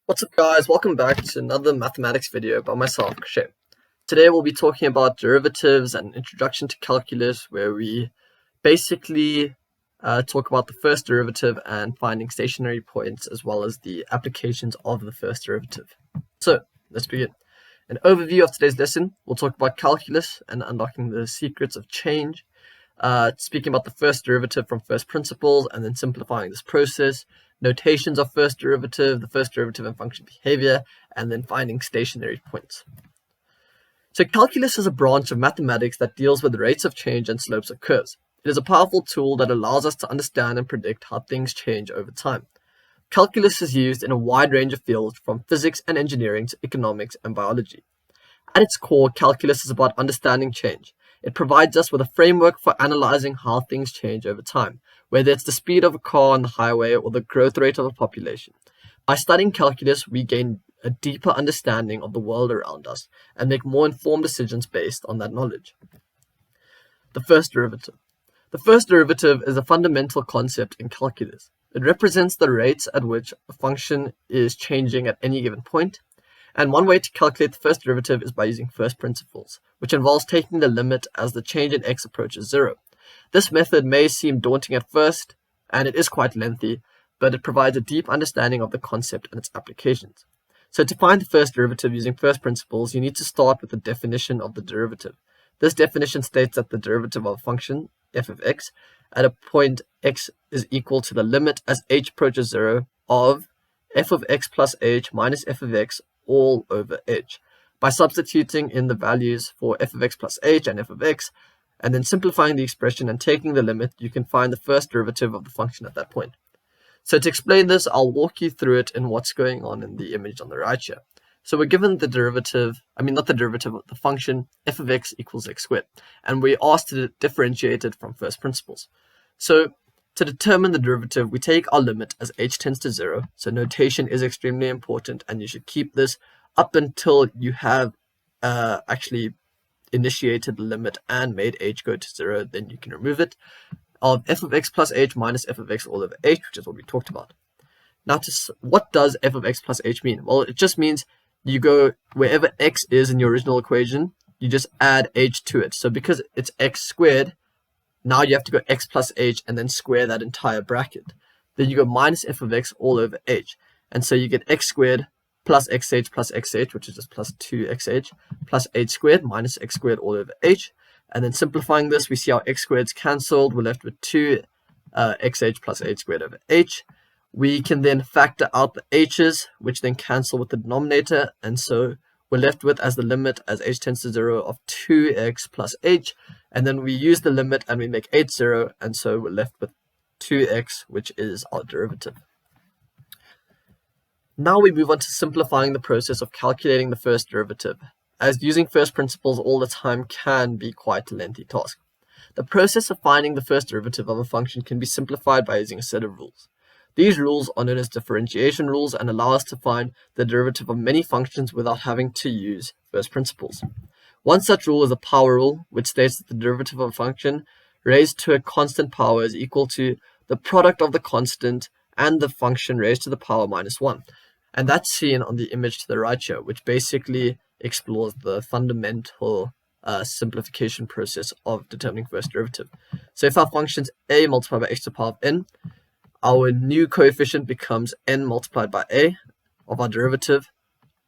What's up guys, welcome back to another mathematics video by myself, Krishay. Today we'll be talking about derivatives and introduction to calculus, where we basically talk about the first derivative and finding stationary points, as well as the applications of the first derivative. So let's begin. An overview of today's lesson, we'll talk about calculus and unlocking the secrets of change, speaking about the first derivative from first principles and then simplifying this process, notations of first derivative, the first derivative and function behavior, and then finding stationary points. So calculus is a branch of mathematics that deals with rates of change and slopes of curves. It is a powerful tool that allows us to understand and predict how things change over time. Calculus is used in a wide range of fields, from physics and engineering to economics and biology. At its core, calculus is about understanding change. It provides us with a framework for analyzing how things change over time, whether it's the speed of a car on the highway or the growth rate of a population. By studying calculus, we gain a deeper understanding of the world around us and make more informed decisions based on that knowledge. The first derivative. The first derivative is a fundamental concept in calculus. It represents the rates at which a function is changing at any given point. And one way to calculate the first derivative is by using first principles, which involves taking the limit as the change in x approaches 0. This method may seem daunting at first, and it is quite lengthy, but it provides a deep understanding of the concept and its applications. So to find the first derivative using first principles, you need to start with the definition of the derivative. This definition states that the derivative of a function, f of x, at a point x is equal to the limit as h approaches 0 of f of x plus h minus f of x all over h. By substituting in the values for f of x plus h and f of x, and then simplifying the expression and taking the limit, you can find the first derivative of the function at that point. So to explain this, I'll walk you through it in what's going on in the image on the right here. So we're given the derivative, the function f of x equals x squared, and we're asked to differentiate it from first principles. So to determine the derivative, we take our limit as h tends to 0. So notation is extremely important, and you should keep this up until you have actually initiated the limit and made h go to 0. Then you can remove it, of f of x plus h minus f of x all over h, which is what we talked about. Now, what does f of x plus h mean? Well, it just means you go wherever x is in your original equation, you just add h to it. So because it's x squared, now you have to go x plus h and then square that entire bracket. Then you go minus f of x all over h. And so you get x squared plus xh, which is just plus 2xh, plus h squared minus x squared all over h. And then simplifying this, we see our x squareds cancelled. We're left with 2xh plus h squared over h. We can then factor out the h's, which then cancel with the denominator. And so we're left with, as the limit as h tends to 0, of 2x plus h. And then we use the limit and we make h 0. And so we're left with 2x, which is our derivative. Now we move on to simplifying the process of calculating the first derivative, as using first principles all the time can be quite a lengthy task. The process of finding the first derivative of a function can be simplified by using a set of rules. These rules are known as differentiation rules and allow us to find the derivative of many functions without having to use first principles. One such rule is the power rule, which states that the derivative of a function raised to a constant power is equal to the product of the constant and the function raised to the power minus 1. And that's seen on the image to the right here, which basically explores the fundamental simplification process of determining first derivative. So if our function is a multiplied by x to the power of n, our new coefficient becomes n multiplied by a of our derivative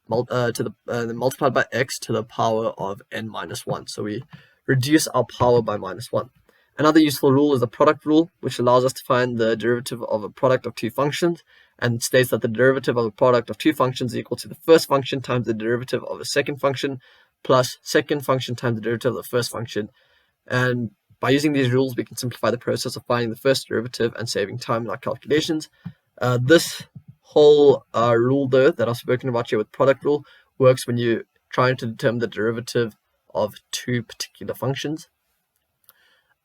multiplied by x to the power of n minus 1. So we reduce our power by minus 1. Another useful rule is the product rule, which allows us to find the derivative of a product of two functions, and states that the derivative of a product of two functions is equal to the first function times the derivative of a second function plus second function times the derivative of the first function. And by using these rules, we can simplify the process of finding the first derivative and saving time in our calculations. This whole rule, though, that I've spoken about here with product rule, works when you're trying to determine the derivative of two particular functions.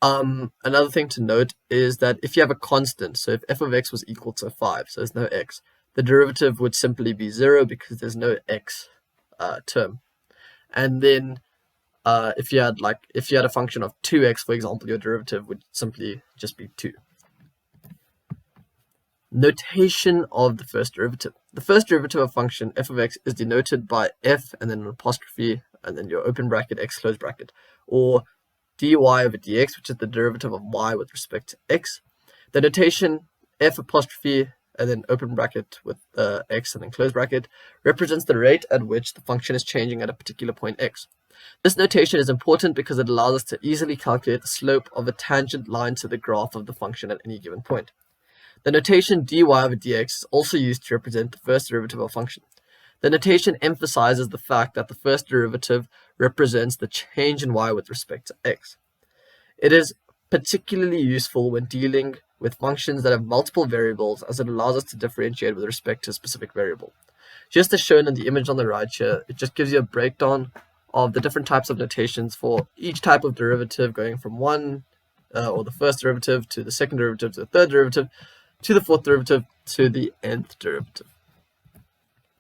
Another thing to note is that if you have a constant, so if f of x was equal to 5, so there's no x, the derivative would simply be 0 because there's no x term. And then if you had a function of 2x, for example, your derivative would simply just be 2. Notation of the first derivative. The first derivative of function f of x is denoted by f and then an apostrophe and then your open bracket x close bracket, or dy over dx, which is the derivative of y with respect to x. The notation f apostrophe and then open bracket with x and then close bracket represents the rate at which the function is changing at a particular point x. This notation is important because it allows us to easily calculate the slope of a tangent line to the graph of the function at any given point. The notation dy over dx is also used to represent the first derivative of a function. The notation emphasizes the fact that the first derivative represents the change in y with respect to x. It is particularly useful when dealing with functions that have multiple variables, as it allows us to differentiate with respect to a specific variable. Just as shown in the image on the right here, it just gives you a breakdown of the different types of notations for each type of derivative, going from or the first derivative to the second derivative to the third derivative to the fourth derivative to the nth derivative.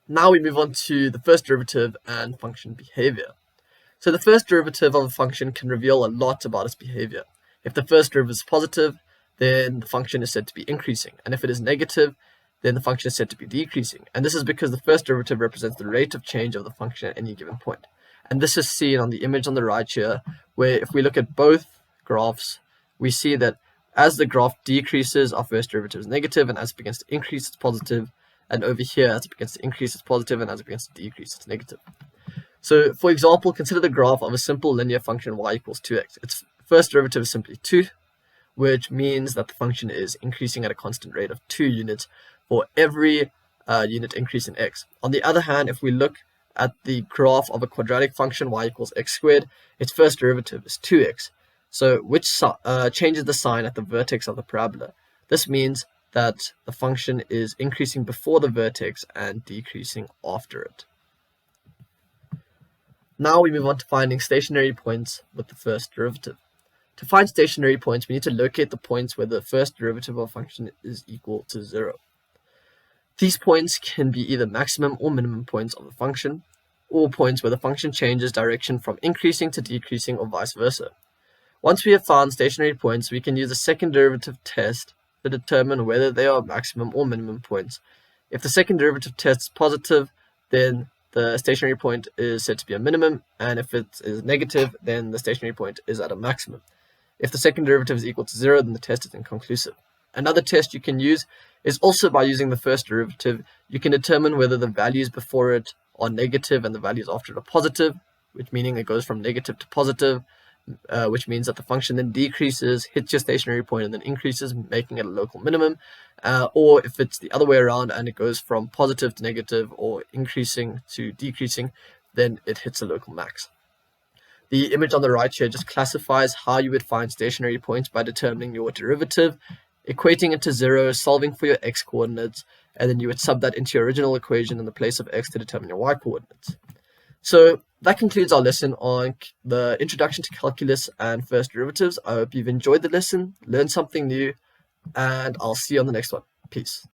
Now we move on to the first derivative and function behavior. So the first derivative of a function can reveal a lot about its behavior. If the first derivative is positive, then the function is said to be increasing, and if it is negative, then the function is said to be decreasing. And this is because the first derivative represents the rate of change of the function at any given point. And this is seen on the image on the right here, where if we look at both graphs, we see that as the graph decreases, our first derivative is negative, and as it begins to increase, it's positive. And over here, as it begins to increase, it's positive, and as it begins to decrease, it's negative. So, for example, consider the graph of a simple linear function y equals 2x. Its first derivative is simply 2, which means that the function is increasing at a constant rate of 2 units for every unit increase in x. On the other hand, if we look at the graph of a quadratic function y equals x squared, its first derivative is 2x, so which changes the sign at the vertex of the parabola. This means that the function is increasing before the vertex and decreasing after it. Now we move on to finding stationary points with the first derivative. To find stationary points, we need to locate the points where the first derivative of a function is equal to 0. These points can be either maximum or minimum points of the function, or points where the function changes direction from increasing to decreasing or vice versa. Once we have found stationary points, we can use a second derivative test to determine whether they are maximum or minimum points. If the second derivative test is positive, then the stationary point is said to be a minimum, and if it is negative, then the stationary point is at a maximum. If the second derivative is equal to 0, then the test is inconclusive. Another test you can use is also by using the first derivative. You can determine whether the values before it are negative and the values after it are positive, which meaning it goes from negative to positive, which means that the function then decreases, hits your stationary point, and then increases, making it a local minimum. Or if it's the other way around and it goes from positive to negative or increasing to decreasing, then it hits a local max. The image on the right here just classifies how you would find stationary points by determining your derivative, equating it to 0, solving for your x coordinates, and then you would sub that into your original equation in the place of x to determine your y coordinates. So that concludes our lesson on the introduction to calculus and first derivatives. I hope you've enjoyed the lesson, learned something new, and I'll see you on the next one. Peace.